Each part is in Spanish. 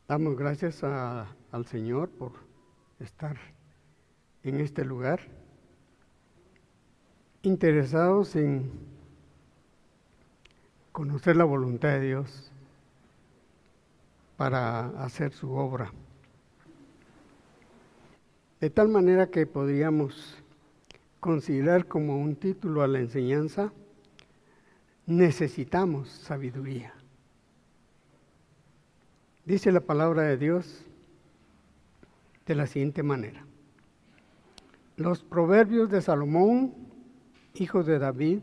Damos gracias al Señor por estar en este lugar, interesados en conocer la voluntad de Dios para hacer su obra. De tal manera que podríamos considerar como un título a la enseñanza: necesitamos sabiduría. Dice la palabra de Dios de la siguiente manera: los proverbios de Salomón, hijo de David,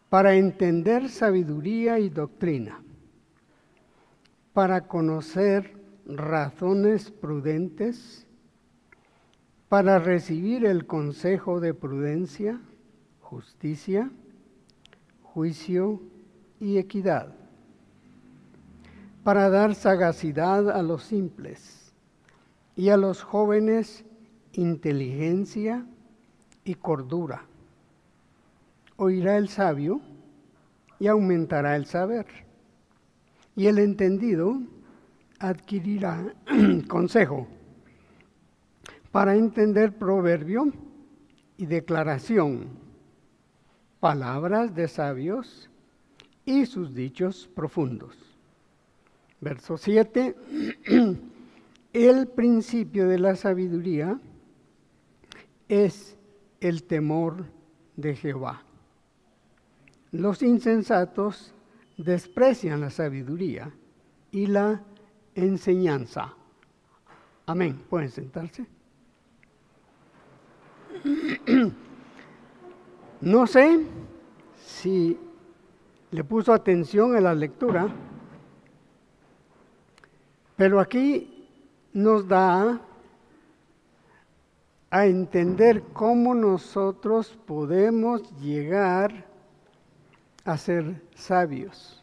para entender sabiduría y doctrina, para conocer razones prudentes, para recibir el consejo de prudencia, justicia, juicio y equidad, para dar sagacidad a los simples y a los jóvenes inteligencia y cordura. Oirá el sabio y aumentará el saber, y el entendido adquirirá consejo, para entender proverbio y declaración, palabras de sabios y sus dichos profundos. Verso 7. El principio de la sabiduría es el temor de Jehová. Los insensatos desprecian la sabiduría y la enseñanza. Amén. ¿Pueden sentarse? No sé si le puso atención a la lectura, pero aquí nos da a entender cómo nosotros podemos llegar a ser sabios.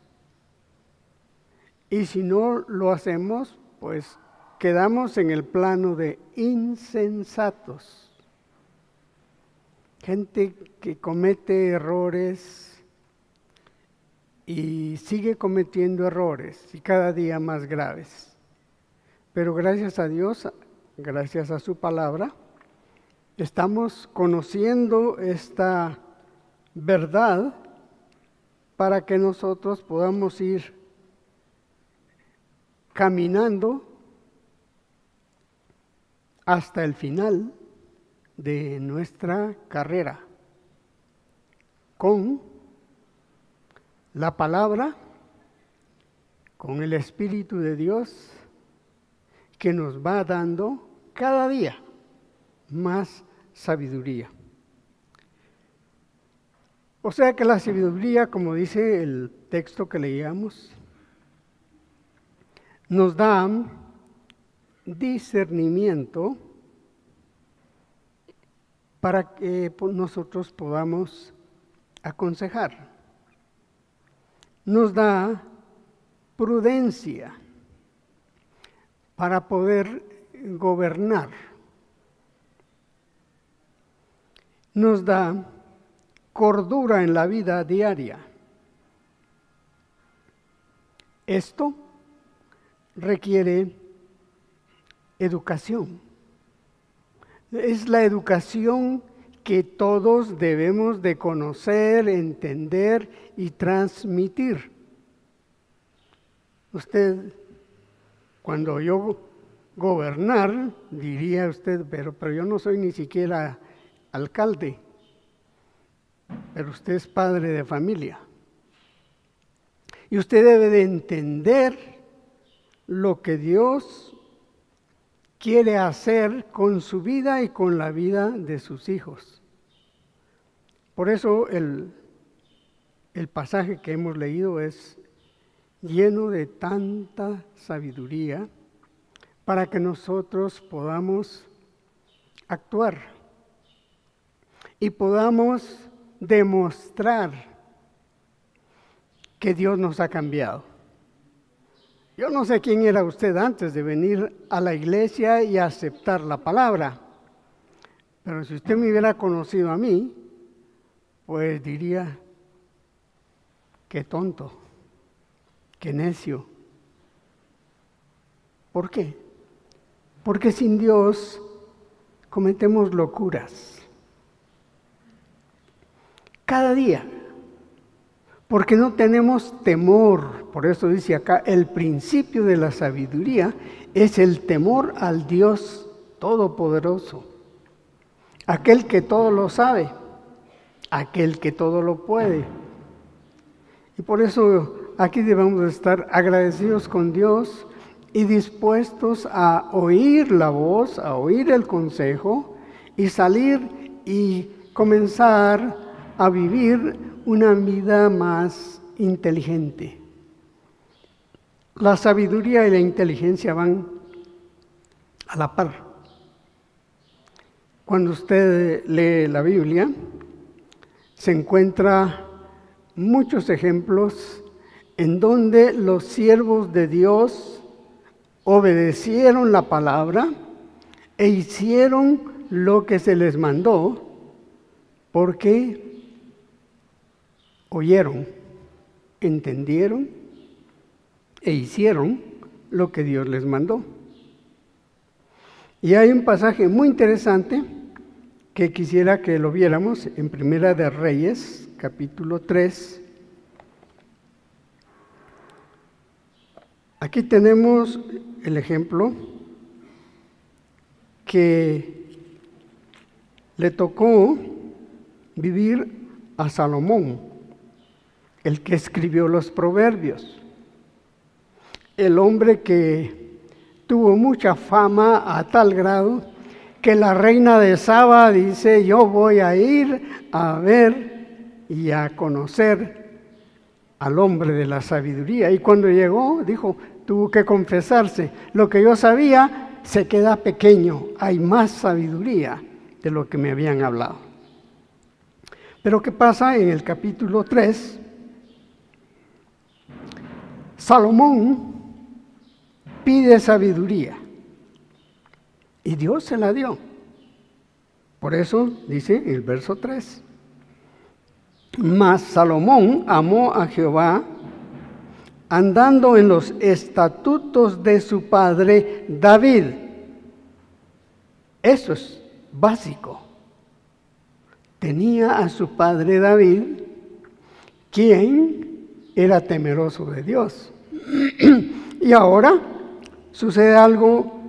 Y si no lo hacemos, pues quedamos en el plano de insensatos. Gente que comete errores y sigue cometiendo errores, y cada día más graves. Pero gracias a Dios, gracias a su palabra, estamos conociendo esta verdad para que nosotros podamos ir caminando hasta el final de nuestra carrera con la palabra, con el Espíritu de Dios que nos va dando cada día más sabiduría. O sea que la sabiduría, como dice el texto que leíamos, nos da discernimiento para que nosotros podamos aconsejar. Nos da prudencia para poder gobernar. Nos da cordura en la vida diaria. Esto requiere educación. Es la educación que todos debemos de conocer, entender y transmitir. Usted, cuando oyó gobernar, diría usted, pero yo no soy ni siquiera alcalde, pero usted es padre de familia. Y usted debe de entender lo que Dios quiere hacer con su vida y con la vida de sus hijos. Por eso el pasaje que hemos leído es lleno de tanta sabiduría para que nosotros podamos actuar y podamos demostrar que Dios nos ha cambiado. Yo no sé quién era usted antes de venir a la iglesia y aceptar la palabra, pero si usted me hubiera conocido a mí, pues diría, qué tonto, qué necio. ¿Por qué? Porque sin Dios cometemos locuras. Cada día. Porque no tenemos temor. Por eso dice acá, el principio de la sabiduría es el temor al Dios Todopoderoso. Aquel que todo lo sabe, aquel que todo lo puede. Y por eso aquí debemos estar agradecidos con Dios y dispuestos a oír la voz, a oír el consejo y salir y comenzar a vivir una vida más inteligente. La sabiduría y la inteligencia van a la par. Cuando usted lee la Biblia, se encuentra muchos ejemplos en donde los siervos de Dios obedecieron la palabra e hicieron lo que se les mandó porque oyeron, entendieron e hicieron lo que Dios les mandó. Y hay un pasaje muy interesante que quisiera que lo viéramos en Primera de Reyes, capítulo 3. Aquí tenemos el ejemplo que le tocó vivir a Salomón, el que escribió los Proverbios, el hombre que tuvo mucha fama a tal grado que la reina de Saba dice: yo voy a ir a ver y a conocer al hombre de la sabiduría. Y cuando llegó, dijo, tuvo que confesarse, lo que yo sabía se queda pequeño, hay más sabiduría de lo que me habían hablado. Pero ¿qué pasa en el capítulo 3? Salomón pide sabiduría y Dios se la dio. Por eso dice el verso 3: mas Salomón amó a Jehová andando en los estatutos de su padre David. Eso es básico. Tenía a su padre David, quien era temeroso de Dios. Y ahora sucede algo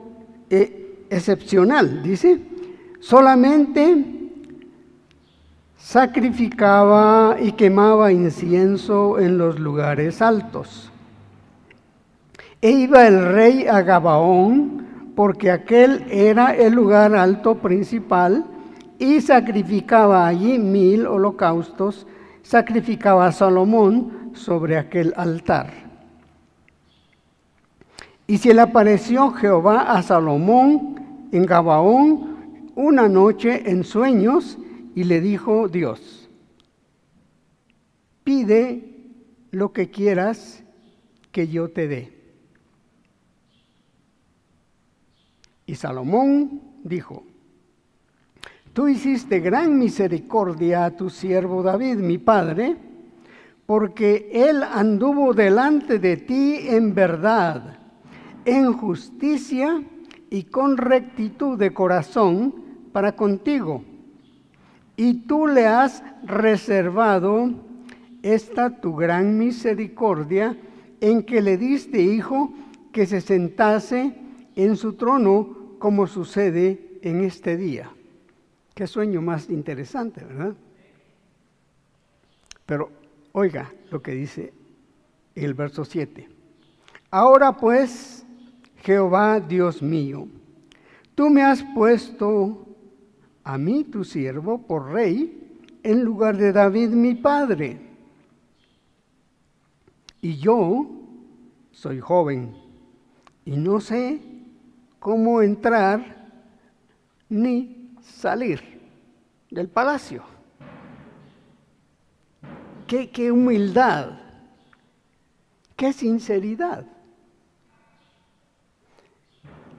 excepcional. Dice, solamente sacrificaba y quemaba incienso en los lugares altos. E iba el rey a Gabaón, porque aquel era el lugar alto principal, y sacrificaba allí 1000 holocaustos, sacrificaba a Salomón sobre aquel altar. Y se le apareció Jehová a Salomón en Gabaón una noche en sueños, y le dijo Dios: pide lo que quieras que yo te dé. Y Salomón dijo: tú hiciste gran misericordia a tu siervo David, mi padre, porque él anduvo delante de ti en verdad, en justicia y con rectitud de corazón para contigo. Y tú le has reservado esta tu gran misericordia, en que le diste hijo que se sentase en su trono, como sucede en este día. Qué sueño más interesante, ¿verdad? Pero oiga lo que dice el verso 7. Ahora pues, Jehová Dios mío, tú me has puesto a mí, tu siervo, por rey, en lugar de David mi padre. Y yo soy joven y no sé cómo entrar ni salir del palacio. Qué humildad, qué sinceridad.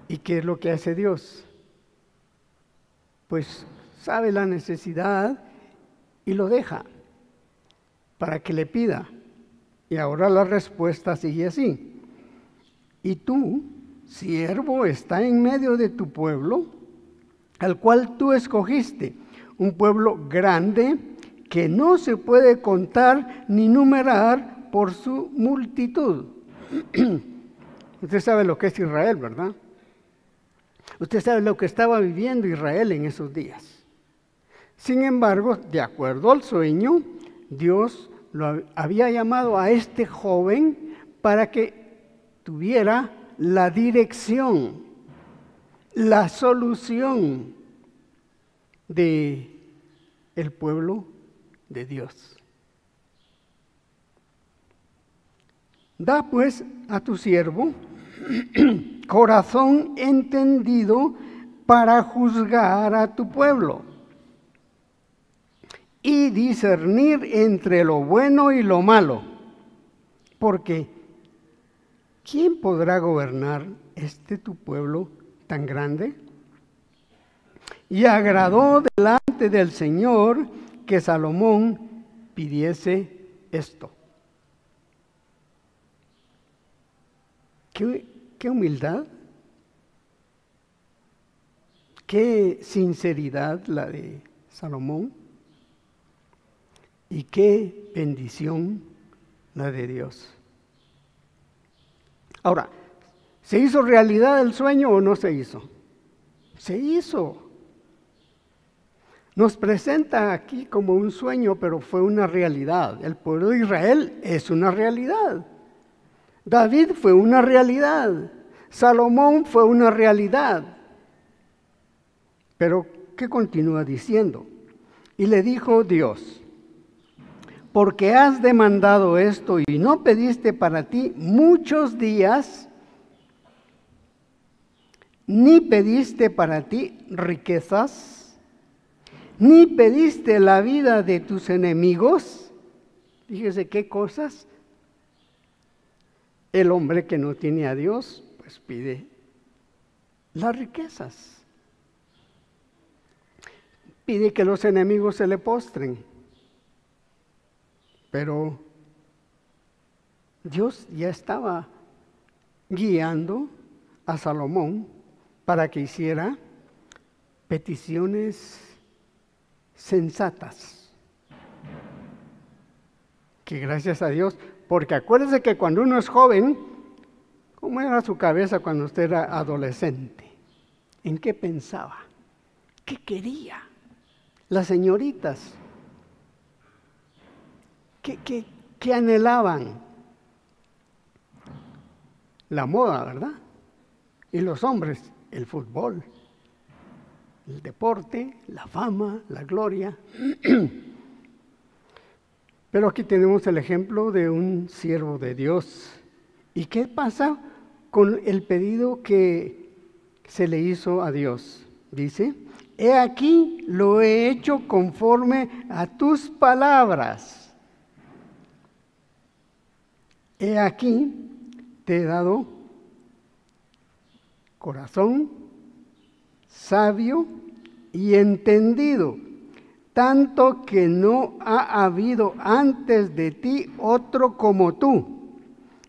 ¿Y qué es lo que hace Dios? Pues sabe la necesidad y lo deja para que le pida. Y ahora la respuesta sigue así. Y tú siervo está en medio de tu pueblo, al cual tú escogiste, un pueblo grande que no se puede contar ni numerar por su multitud. Usted sabe lo que es Israel, ¿verdad? Usted sabe lo que estaba viviendo Israel en esos días. Sin embargo, de acuerdo al sueño, Dios lo había llamado a este joven para que tuviera la dirección, la solución de el pueblo de Dios. Da pues a tu siervo corazón entendido para juzgar a tu pueblo y discernir entre lo bueno y lo malo, porque ¿quién podrá gobernar tu pueblo tan grande? Y agradó delante del Señor que Salomón pidiese esto. Qué humildad, qué sinceridad la de Salomón y qué bendición la de Dios. Ahora, ¿se hizo realidad el sueño o no se hizo? Se hizo. Nos presenta aquí como un sueño, pero fue una realidad. El pueblo de Israel es una realidad. David fue una realidad. Salomón fue una realidad. Pero, ¿qué continúa diciendo? Y le dijo Dios: porque has demandado esto y no pediste para ti muchos días, ni pediste para ti riquezas, ni pediste la vida de tus enemigos. Fíjese qué cosas. El hombre que no tiene a Dios, pues pide las riquezas. Pide que los enemigos se le postren. Pero Dios ya estaba guiando a Salomón para que hiciera peticiones sensatas. Que gracias a Dios, porque acuérdese que cuando uno es joven, ¿cómo era su cabeza cuando usted era adolescente? ¿En qué pensaba? ¿Qué quería? Las señoritas, ¿qué anhelaban? La moda, ¿verdad? Y los hombres, el fútbol, el deporte, la fama, la gloria. Pero aquí tenemos el ejemplo de un siervo de Dios. ¿Y qué pasa con el pedido que se le hizo a Dios? Dice: he aquí lo he hecho conforme a tus palabras. He aquí te he dado corazón sabio y entendido, tanto que no ha habido antes de ti otro como tú,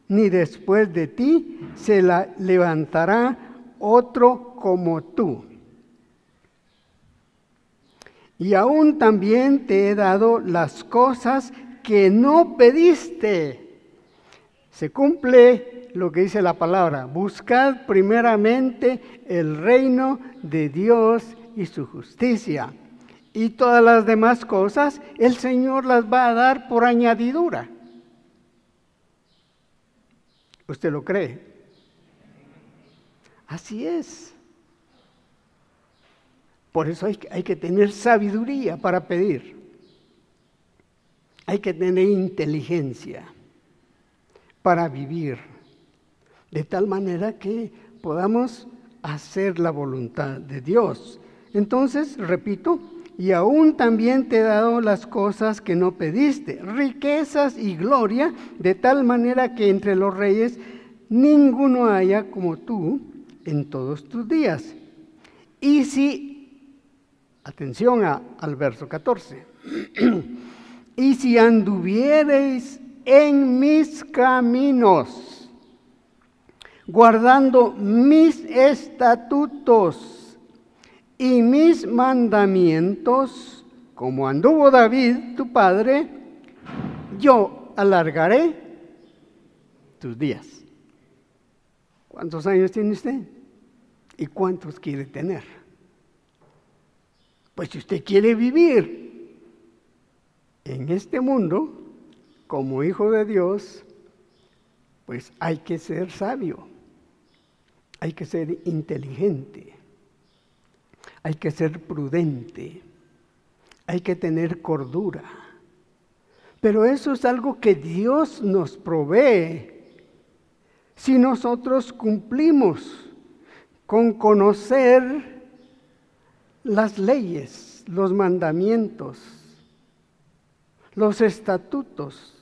ni después de ti se levantará otro como tú. Y aún también te he dado las cosas que no pediste. Se cumple lo que dice la palabra: buscad primeramente el reino de Dios y su justicia, y todas las demás cosas el Señor las va a dar por añadidura. ¿Usted lo cree? Así es. Por eso hay que tener sabiduría para pedir. Hay que tener inteligencia para vivir, de tal manera que podamos hacer la voluntad de Dios. Entonces, repito, y aún también te he dado las cosas que no pediste, riquezas y gloria, de tal manera que entre los reyes ninguno haya como tú en todos tus días. Y si, atención al verso 14, y si anduviereis en mis caminos, guardando mis estatutos y mis mandamientos, como anduvo David, tu padre, yo alargaré tus días. ¿Cuántos años tiene usted? ¿Y cuántos quiere tener? Pues si usted quiere vivir en este mundo como hijo de Dios, pues hay que ser sabio, hay que ser inteligente, hay que ser prudente, hay que tener cordura. Pero eso es algo que Dios nos provee si nosotros cumplimos con conocer las leyes, los mandamientos, los estatutos,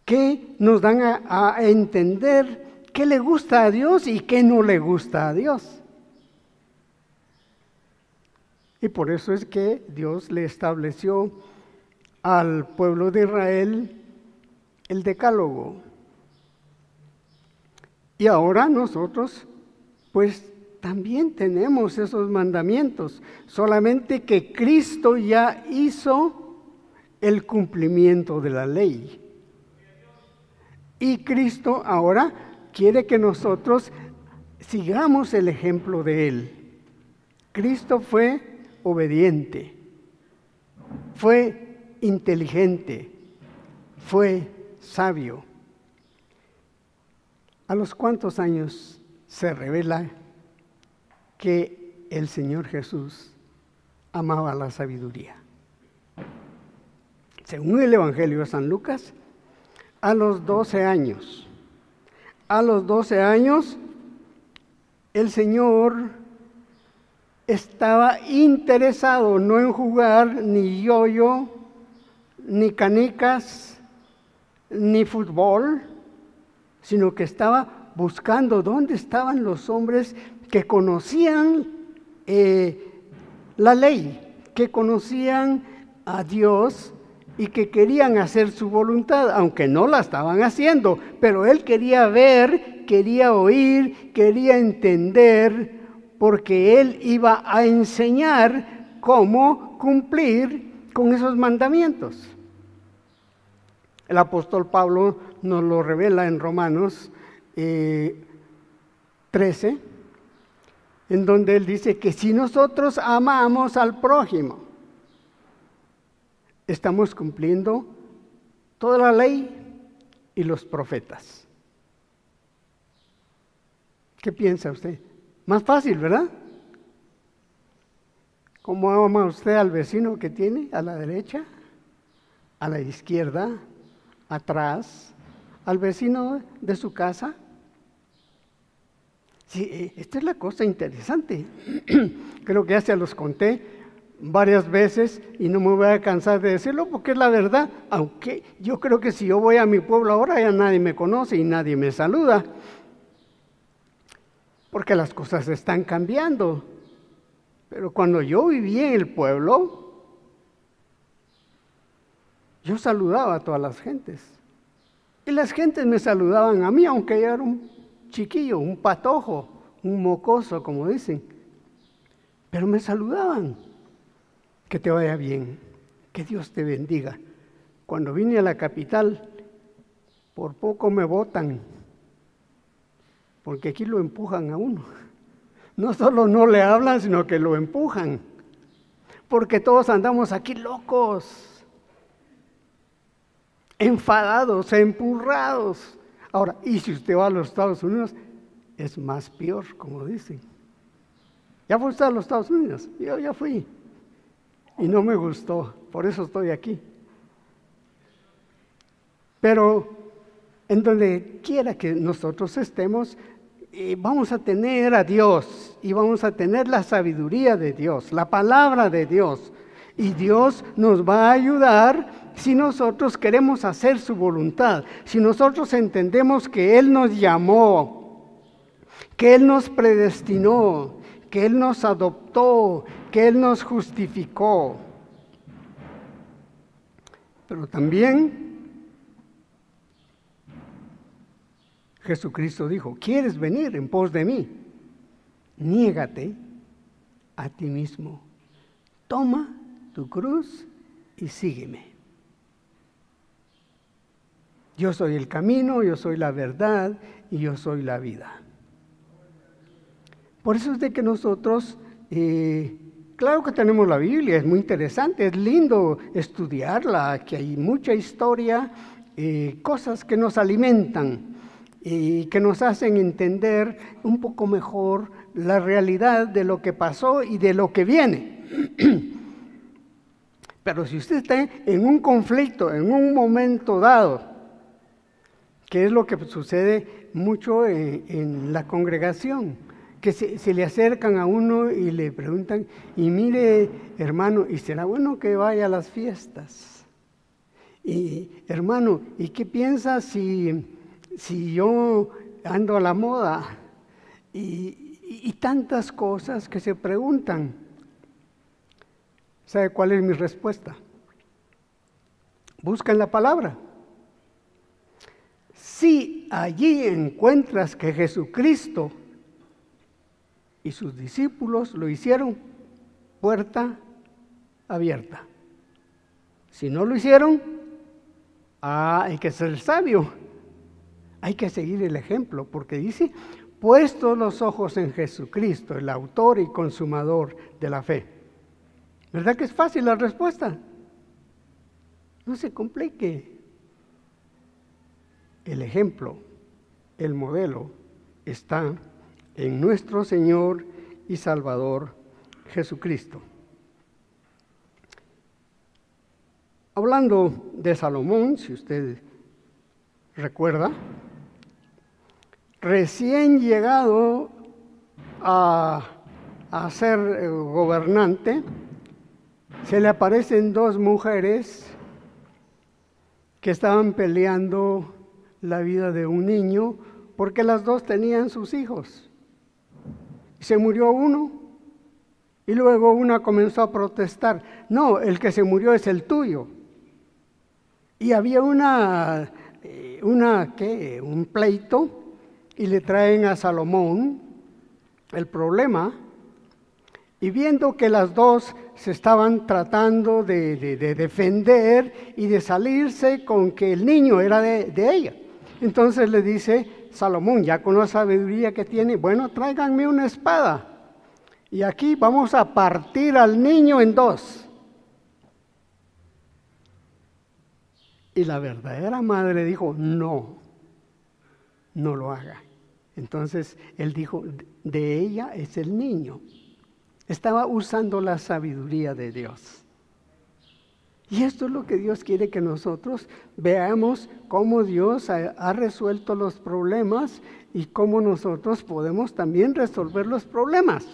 que nos dan a entender qué le gusta a Dios y qué no le gusta a Dios. Y por eso es que Dios le estableció al pueblo de Israel el decálogo. Y ahora nosotros, pues también tenemos esos mandamientos, solamente que Cristo ya hizo el cumplimiento de la ley. Y Cristo ahora quiere que nosotros sigamos el ejemplo de Él. Cristo fue obediente, fue inteligente, fue sabio. ¿A los cuántos años se revela que el Señor Jesús amaba la sabiduría? Según el Evangelio de San Lucas, a los 12 años. A los 12 años, el Señor estaba interesado no en jugar ni yoyo, ni canicas, ni fútbol, sino que estaba buscando dónde estaban los hombres que conocían la ley, que conocían a Dios y que querían hacer su voluntad, aunque no la estaban haciendo, pero él quería ver, quería oír, quería entender, porque él iba a enseñar cómo cumplir con esos mandamientos. El apóstol Pablo nos lo revela en Romanos 13, en donde él dice que si nosotros amamos al prójimo, estamos cumpliendo toda la ley y los profetas. ¿Qué piensa usted? Más fácil, ¿verdad? ¿Cómo ama usted al vecino que tiene a la derecha, a la izquierda, atrás, al vecino de su casa? Sí, esta es la cosa interesante. Creo que ya se los conté varias veces y no me voy a cansar de decirlo porque es la verdad, aunque yo creo que si yo voy a mi pueblo ahora ya nadie me conoce y nadie me saluda, porque las cosas están cambiando. Pero cuando yo vivía en el pueblo, yo saludaba a todas las gentes y las gentes me saludaban a mí, aunque yo era un chiquillo, un patojo, un mocoso, como dicen, pero me saludaban. Que te vaya bien, que Dios te bendiga. Cuando vine a la capital, por poco me botan, porque aquí lo empujan a uno. No solo no le hablan, sino que lo empujan, porque todos andamos aquí locos, enfadados, empurrados. Ahora, y si usted va a los Estados Unidos, es más peor, como dicen. ¿Ya fue usted a los Estados Unidos? Yo ya fui. Y no me gustó, por eso estoy aquí. Pero en donde quiera que nosotros estemos, vamos a tener a Dios y vamos a tener la sabiduría de Dios, la palabra de Dios. Y Dios nos va a ayudar si nosotros queremos hacer su voluntad, si nosotros entendemos que Él nos llamó, que Él nos predestinó, que Él nos adoptó, que Él nos justificó. Pero también Jesucristo dijo, ¿quieres venir en pos de mí? Niégate a ti mismo. Toma tu cruz y sígueme. Yo soy el camino, yo soy la verdad y yo soy la vida. Por eso es de que nosotros, claro que tenemos la Biblia, es muy interesante, es lindo estudiarla, que hay mucha historia, cosas que nos alimentan y que nos hacen entender un poco mejor la realidad de lo que pasó y de lo que viene. Pero si usted está en un conflicto, en un momento dado, que es lo que sucede mucho en la congregación, que se le acercan a uno y le preguntan, y mire, hermano, ¿y será bueno que vaya a las fiestas? Y hermano, ¿y qué piensa si yo ando a la moda? Y tantas cosas que se preguntan. ¿Sabe cuál es mi respuesta? Busca en la palabra. Si allí encuentras que Jesucristo y sus discípulos lo hicieron, puerta abierta. Si no lo hicieron, hay que ser sabio. Hay que seguir el ejemplo, porque dice, puestos los ojos en Jesucristo, el autor y consumador de la fe. ¿Verdad que es fácil la respuesta? No se complique. El ejemplo, el modelo, está en nuestro Señor y Salvador Jesucristo. Hablando de Salomón, si usted recuerda, recién llegado a ser gobernante, se le aparecen dos mujeres que estaban peleando la vida de un niño, porque las dos tenían sus hijos. Se murió uno, y luego una comenzó a protestar, no, el que se murió es el tuyo. Y había un pleito, y le traen a Salomón el problema, y viendo que las dos se estaban tratando de defender y de salirse con que el niño era de ella. Entonces le dice Salomón, ya con la sabiduría que tiene, bueno, tráiganme una espada y aquí vamos a partir al niño en dos. Y la verdadera madre dijo, no lo haga. Entonces él dijo, de ella es el niño. Estaba usando la sabiduría de Dios. Y esto es lo que Dios quiere que nosotros veamos, cómo Dios ha resuelto los problemas y cómo nosotros podemos también resolver los problemas,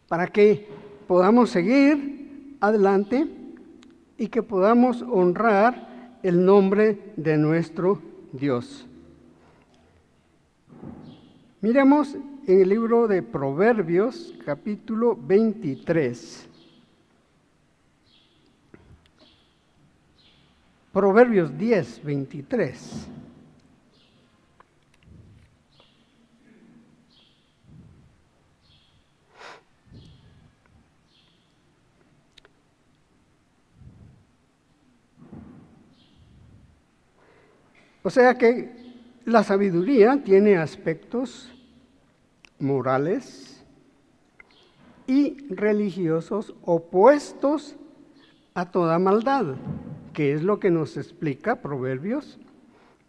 para que podamos seguir adelante y que podamos honrar el nombre de nuestro Dios. Miremos en el libro de Proverbios, capítulo 23. Proverbios 10, 23. O sea que la sabiduría tiene aspectos morales y religiosos opuestos a toda maldad, que es lo que nos explica Proverbios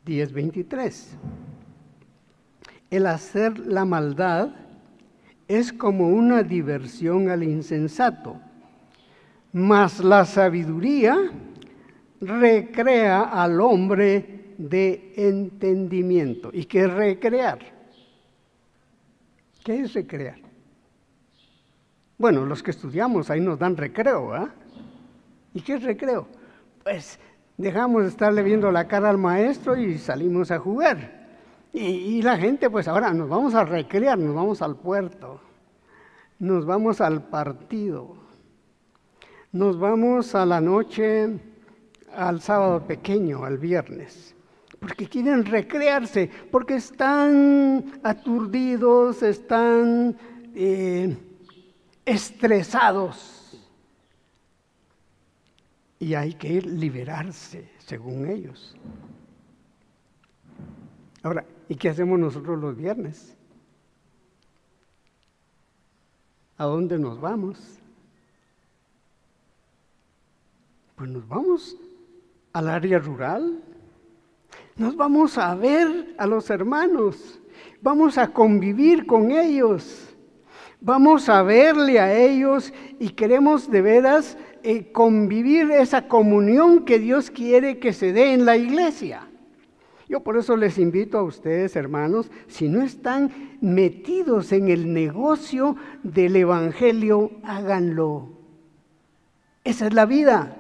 10:23. El hacer la maldad es como una diversión al insensato, mas la sabiduría recrea al hombre de entendimiento. ¿Y qué es recrear? ¿Qué es recrear? Bueno, los que estudiamos ahí nos dan recreo, ¿ah? ¿Y qué es recreo? Pues dejamos de estarle viendo la cara al maestro y salimos a jugar. Y la gente, pues ahora nos vamos a recrear, nos vamos al puerto, nos vamos al partido, nos vamos a la noche, al sábado pequeño, al viernes. porque quieren recrearse, porque están aturdidos, están estresados. Y hay que liberarse, según ellos. Ahora, ¿y qué hacemos nosotros los viernes? ¿A dónde nos vamos? Pues nos vamos al área rural, nos vamos a ver a los hermanos, vamos a convivir con ellos, vamos a verle a ellos y queremos de veras convivir esa comunión que Dios quiere que se dé en la iglesia. Yo por eso les invito a ustedes, hermanos, si no están metidos en el negocio del evangelio, háganlo. Esa es la vida.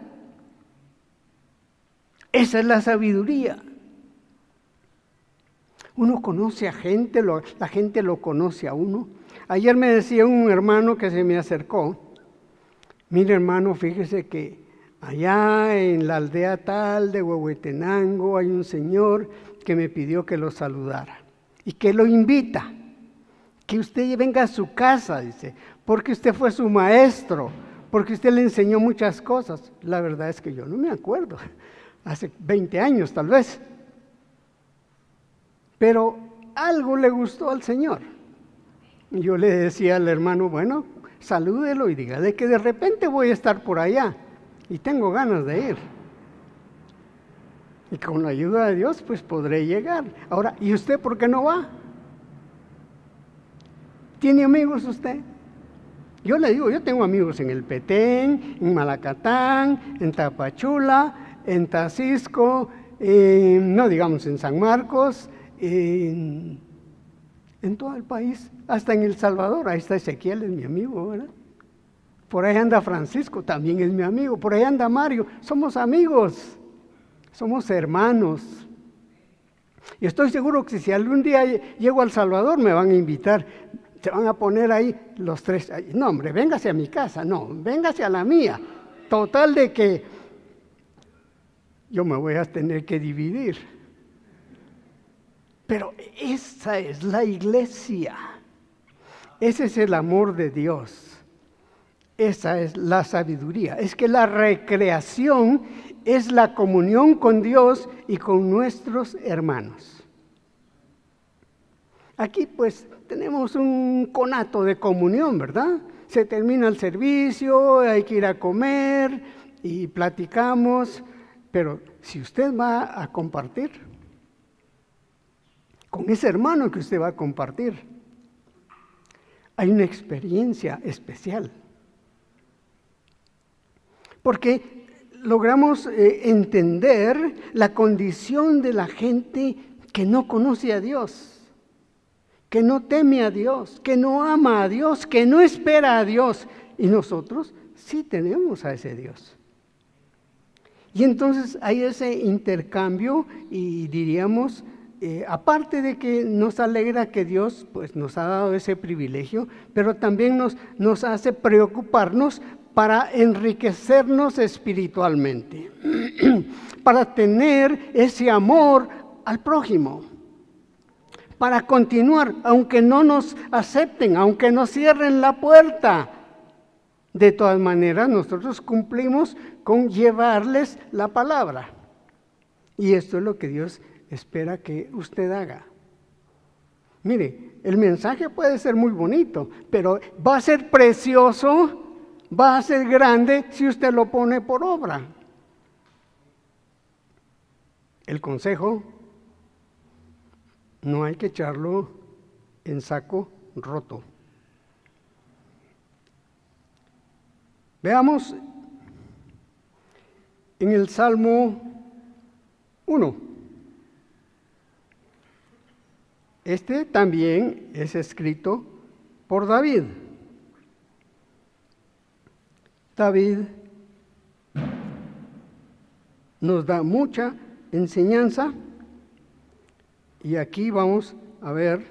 Esa es la sabiduría. Uno conoce a gente, la gente lo conoce a uno. Ayer me decía un hermano que se me acercó, mire hermano, fíjese que allá en la aldea tal de Huehuetenango hay un señor que me pidió que lo saludara y que lo invita, que usted venga a su casa, dice, porque usted fue su maestro, porque usted le enseñó muchas cosas. La verdad es que yo no me acuerdo, hace 20 años tal vez, pero algo le gustó al Señor. Y yo le decía al hermano, bueno, salúdelo y dígale que de repente voy a estar por allá y tengo ganas de ir. Y con la ayuda de Dios, pues podré llegar. Ahora, ¿y usted por qué no va? ¿Tiene amigos usted? Yo le digo, yo tengo amigos en el Petén, en Malacatán, en Tapachula, en Tacisco, no digamos en San Marcos, en todo el país, hasta en El Salvador. Ahí está Ezequiel, es mi amigo, ¿verdad? Por ahí anda Francisco, también es mi amigo. Por ahí anda Mario, somos amigos, somos hermanos. Y estoy seguro que si algún día llego a El Salvador me van a invitar, se van a poner ahí los tres. No, hombre, véngase a mi casa, no, véngase a la mía. Total de que yo me voy a tener que dividir. Pero esa es la iglesia, ese es el amor de Dios, esa es la sabiduría. Es que la recreación es la comunión con Dios y con nuestros hermanos. Aquí pues tenemos un conato de comunión, ¿verdad? Se termina el servicio, hay que ir a comer y platicamos, pero si usted va a compartir con ese hermano que usted va a compartir, hay una experiencia especial. Porque logramos entender la condición de la gente que no conoce a Dios, que no teme a Dios, que no ama a Dios, que no espera a Dios. Y nosotros sí tenemos a ese Dios. Y entonces hay ese intercambio y diríamos, aparte de que nos alegra que Dios pues, nos ha dado ese privilegio, pero también nos hace preocuparnos para enriquecernos espiritualmente, para tener ese amor al prójimo, para continuar, aunque no nos acepten, aunque nos cierren la puerta. De todas maneras, nosotros cumplimos con llevarles la palabra. Y esto es lo que Dios espera que usted haga. Mire, el mensaje puede ser muy bonito, pero va a ser precioso, va a ser grande si usted lo pone por obra. El consejo, no hay que echarlo en saco roto. Veamos en el Salmo 1. Este también es escrito por David. David nos da mucha enseñanza y aquí vamos a ver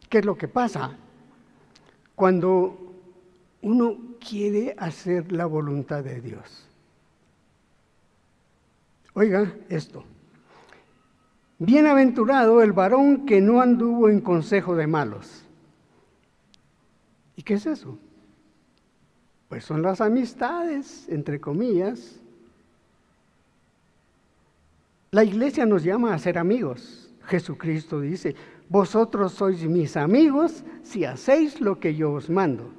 qué es lo que pasa cuando uno quiere hacer la voluntad de Dios. Oiga esto, Bienaventurado el varón que no anduvo en consejo de malos. ¿Y qué es eso? Pues son las amistades, entre comillas. La iglesia nos llama a ser amigos. Jesucristo dice, vosotros sois mis amigos si hacéis lo que yo os mando.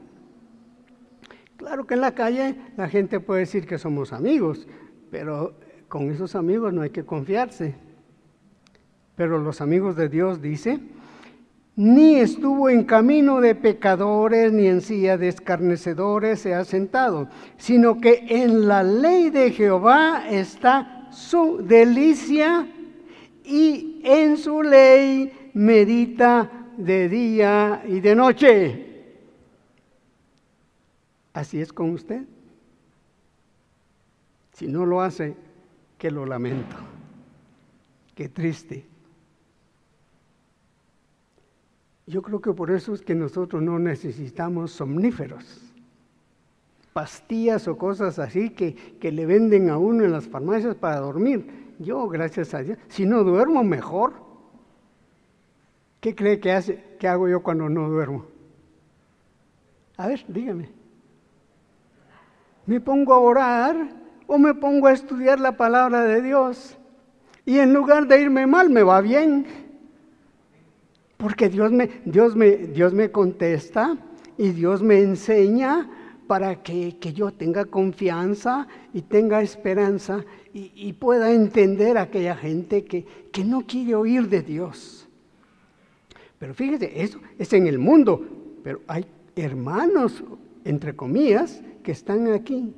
Claro que en la calle la gente puede decir que somos amigos, pero con esos amigos no hay que confiarse. Pero los amigos de Dios, dice, ni estuvo en camino de pecadores, ni en silla de escarnecedores se ha sentado, sino que en la ley de Jehová está su delicia, y en su ley medita de día y de noche. Así es con usted. Si no lo hace, que lo lamento. Qué triste. Yo creo que por eso es que nosotros no necesitamos somníferos, pastillas o cosas así que le venden a uno en las farmacias para dormir. Yo, gracias a Dios, si no duermo, mejor. ¿Qué cree que hago yo cuando no duermo? A ver, dígame. Me pongo a orar o me pongo a estudiar la palabra de Dios. Y en lugar de irme mal, me va bien. Porque Dios me contesta y Dios me enseña para que yo tenga confianza y tenga esperanza y pueda entender a aquella gente que no quiere oír de Dios. Pero fíjese, eso es en el mundo, pero hay hermanos, entre comillas, que están aquí,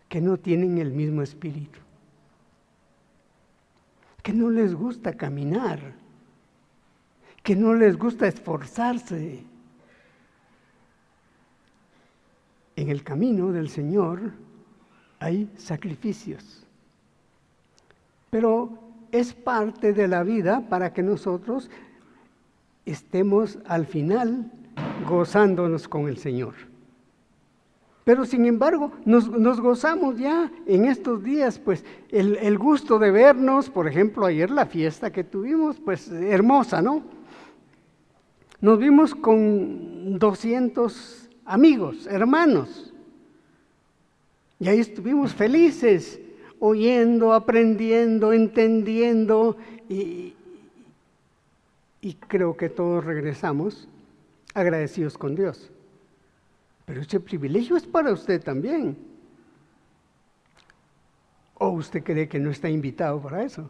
que no tienen el mismo espíritu, que no les gusta caminar, que no les gusta esforzarse. En el camino del Señor hay sacrificios, pero es parte de la vida para que nosotros estemos al final gozándonos con el Señor. Pero sin embargo, nos gozamos ya en estos días, pues el gusto de vernos. Por ejemplo, ayer la fiesta que tuvimos, pues hermosa, ¿no? Nos vimos con 200 amigos, hermanos, y ahí estuvimos felices, oyendo, aprendiendo, entendiendo, y creo que todos regresamos agradecidos con Dios. Pero ese privilegio es para usted también. ¿O usted cree que no está invitado para eso?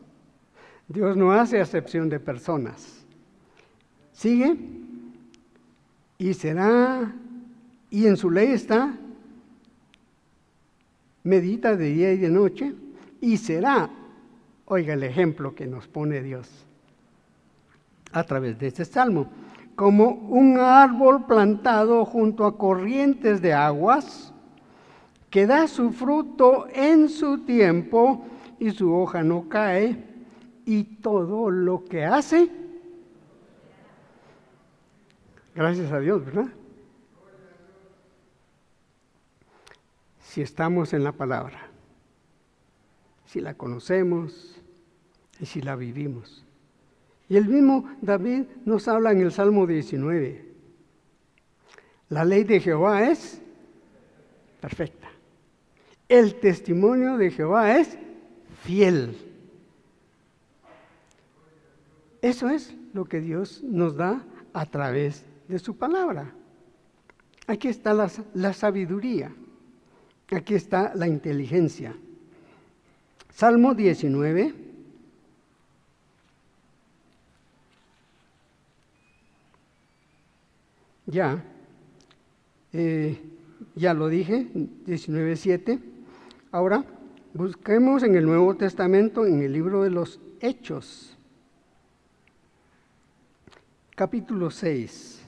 Dios no hace acepción de personas. Sigue, y será, y en su ley está, medita de día y de noche, y será, oiga el ejemplo que nos pone Dios a través de este salmo, como un árbol plantado junto a corrientes de aguas, que da su fruto en su tiempo y su hoja no cae, y todo lo que hace, gracias a Dios, ¿verdad? Si estamos en la palabra, si la conocemos y si la vivimos. Y el mismo David nos habla en el Salmo 19. La ley de Jehová es perfecta. El testimonio de Jehová es fiel. Eso es lo que Dios nos da a través de su palabra. Aquí está la sabiduría. Aquí está la inteligencia. Salmo 19. Ya lo dije, 19:7. Ahora busquemos en el Nuevo Testamento, en el libro de los Hechos, capítulo 6.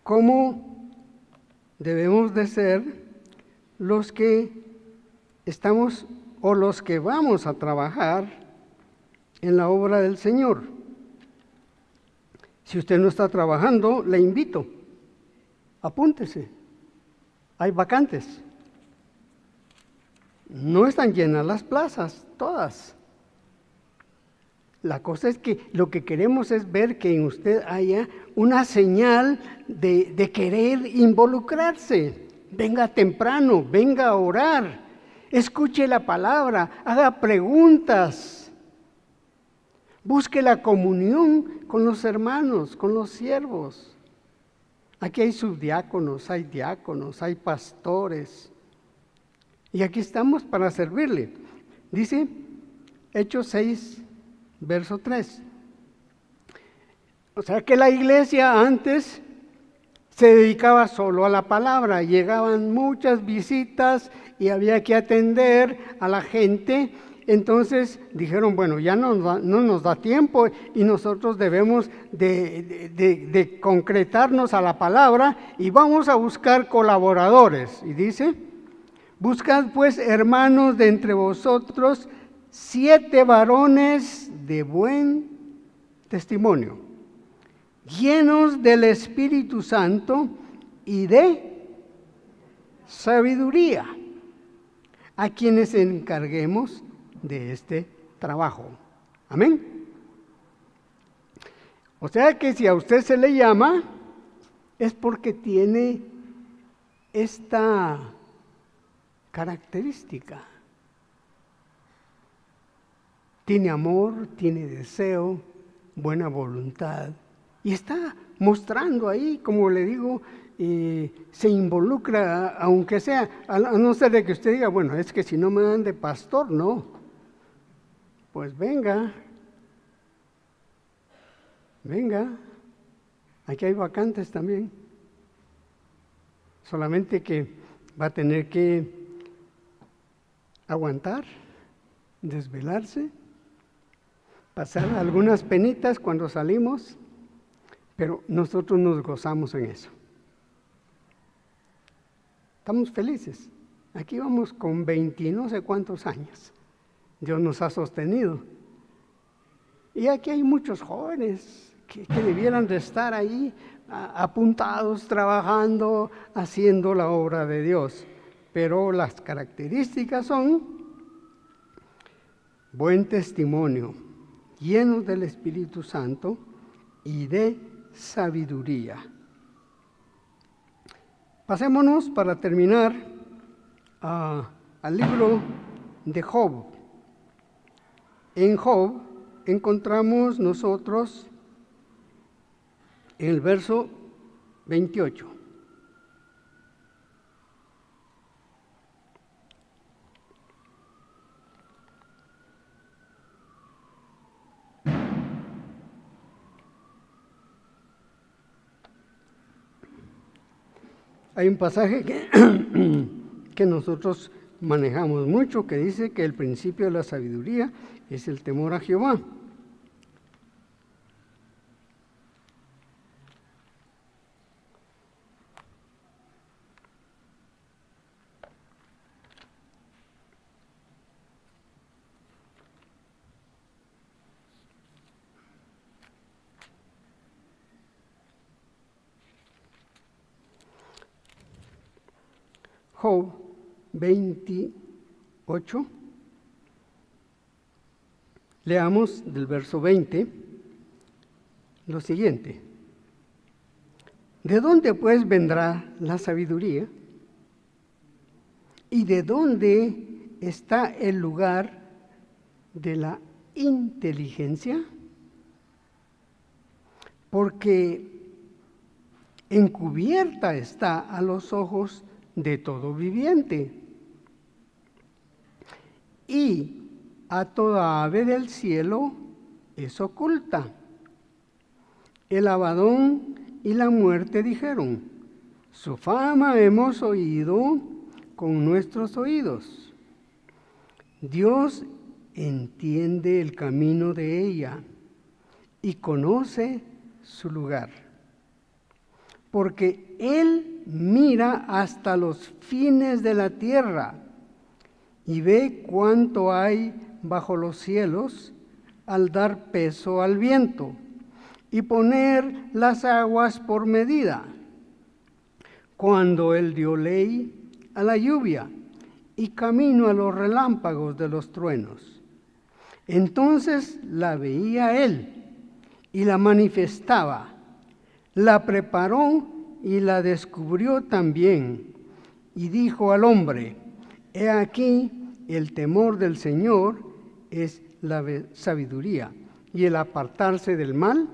¿Cómo debemos de ser los que estamos o los que vamos a trabajar en la obra del Señor? Si usted no está trabajando, le invito, apúntese, hay vacantes. no están llenas las plazas, todas. La cosa es que lo que queremos es ver que en usted haya una señal de querer involucrarse. Venga temprano, venga a orar, escuche la palabra, haga preguntas, busque la comunión con los hermanos, con los siervos. Aquí hay subdiáconos, hay diáconos, hay pastores. Y aquí estamos para servirle. Dice Hechos 6, verso 3. O sea que la iglesia antes se dedicaba solo a la palabra. Llegaban muchas visitas y había que atender a la gente. Entonces dijeron, bueno, ya no nos da tiempo y nosotros debemos de concretarnos a la palabra y vamos a buscar colaboradores. Y dice, buscad pues, hermanos, de entre vosotros 7 varones de buen testimonio, llenos del Espíritu Santo y de sabiduría, a quienes encarguemos de este trabajo. Amén. O sea que si a usted se le llama, es porque tiene esta característica. Tiene amor, tiene deseo, buena voluntad. Y está mostrando ahí, como le digo, se involucra, aunque sea, a no ser de que usted diga, bueno, es que si no me dan de pastor, no. Pues venga, aquí hay vacantes también. Solamente que va a tener que aguantar, desvelarse, pasar algunas penitas cuando salimos, pero nosotros nos gozamos en eso. Estamos felices. Aquí vamos con 20 no sé cuántos años. Dios nos ha sostenido. Y aquí hay muchos jóvenes que debieran de estar ahí apuntados, trabajando, haciendo la obra de Dios. Pero las características son buen testimonio, llenos del Espíritu Santo y de sabiduría. Pasémonos para terminar al libro de Job. En Job encontramos nosotros en el verso 28. Hay un pasaje que nosotros manejamos mucho, que dice que el principio de la sabiduría es el temor a Jehová. Job 28, leamos del verso 20 lo siguiente. ¿De dónde pues vendrá la sabiduría? ¿Y de dónde está el lugar de la inteligencia? Porque encubierta está a los ojos de todo viviente, y a toda ave del cielo es oculta. El Abadón y la muerte dijeron, su fama hemos oído con nuestros oídos. Dios entiende el camino de ella y conoce su lugar, porque Él mira hasta los fines de la tierra y ve cuánto hay bajo los cielos al dar peso al viento y poner las aguas por medida. Cuando Él dio ley a la lluvia y camino a los relámpagos de los truenos. Entonces la veía él y la manifestaba, la preparó y la descubrió también, y dijo al hombre: he aquí, el temor del Señor es la sabiduría, y el apartarse del mal.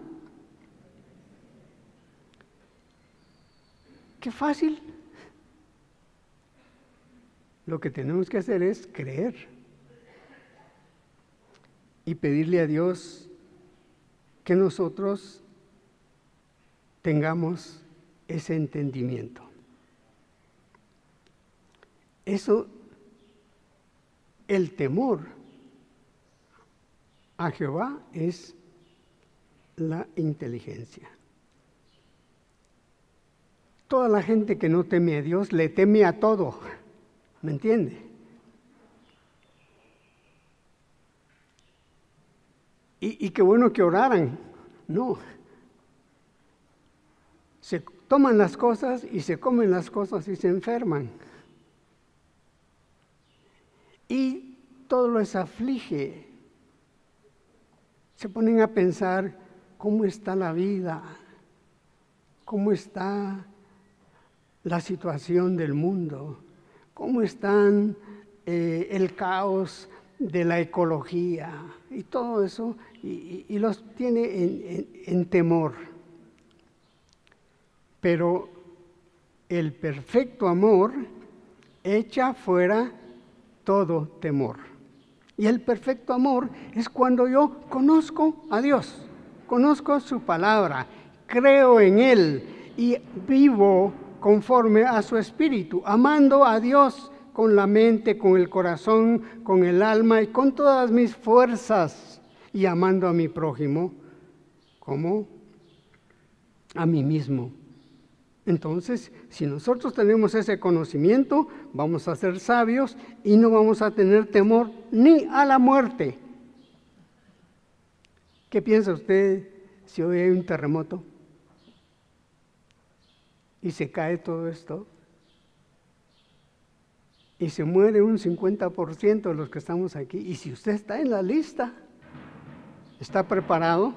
¡Qué fácil! Lo que tenemos que hacer es creer y pedirle a Dios que nosotros tengamos ese entendimiento. Eso, el temor a Jehová es la inteligencia. Toda la gente que no teme a Dios le teme a todo. ¿Me entiende? Y qué bueno que oraran. No. Se toman las cosas y se comen las cosas y se enferman. Y todo les aflige. Se ponen a pensar cómo está la vida, cómo está la situación del mundo, cómo están el caos de la ecología y todo eso, y los tiene en temor. Pero el perfecto amor echa fuera todo temor. Y el perfecto amor es cuando yo conozco a Dios, conozco su palabra, creo en Él y vivo conforme a su espíritu, amando a Dios con la mente, con el corazón, con el alma y con todas mis fuerzas, y amando a mi prójimo como a mí mismo. Entonces, si nosotros tenemos ese conocimiento, vamos a ser sabios y no vamos a tener temor ni a la muerte. ¿Qué piensa usted si hoy hay un terremoto y se cae todo esto y se muere un 50% de los que estamos aquí? Y si usted está en la lista, ¿está preparado?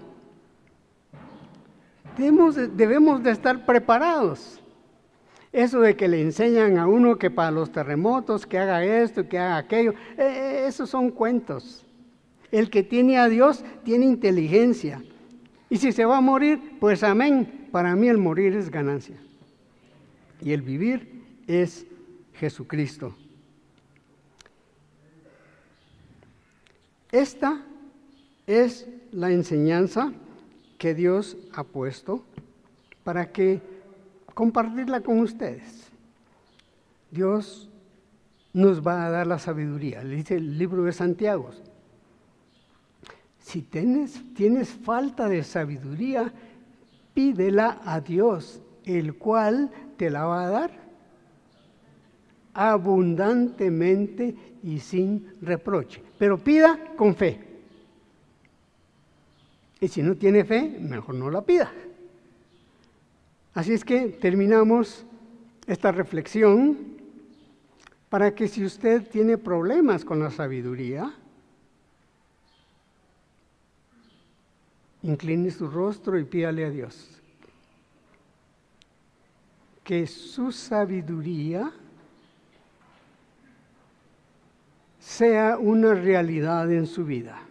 Debemos de estar preparados. Eso de que le enseñan a uno que para los terremotos, que haga esto, que haga aquello, esos son cuentos. El que tiene a Dios tiene inteligencia. Y si se va a morir, pues amén. Para mí el morir es ganancia. Y el vivir es Jesucristo. Esta es la enseñanza que Dios ha puesto para que compartirla con ustedes. Dios nos va a dar la sabiduría. Le dice el libro de Santiago: si tienes falta de sabiduría, pídela a Dios, el cual te la va a dar abundantemente y sin reproche. Pero pida con fe. Y si no tiene fe, mejor no la pida. Así es que terminamos esta reflexión para que si usted tiene problemas con la sabiduría, incline su rostro y pídale a Dios que su sabiduría sea una realidad en su vida.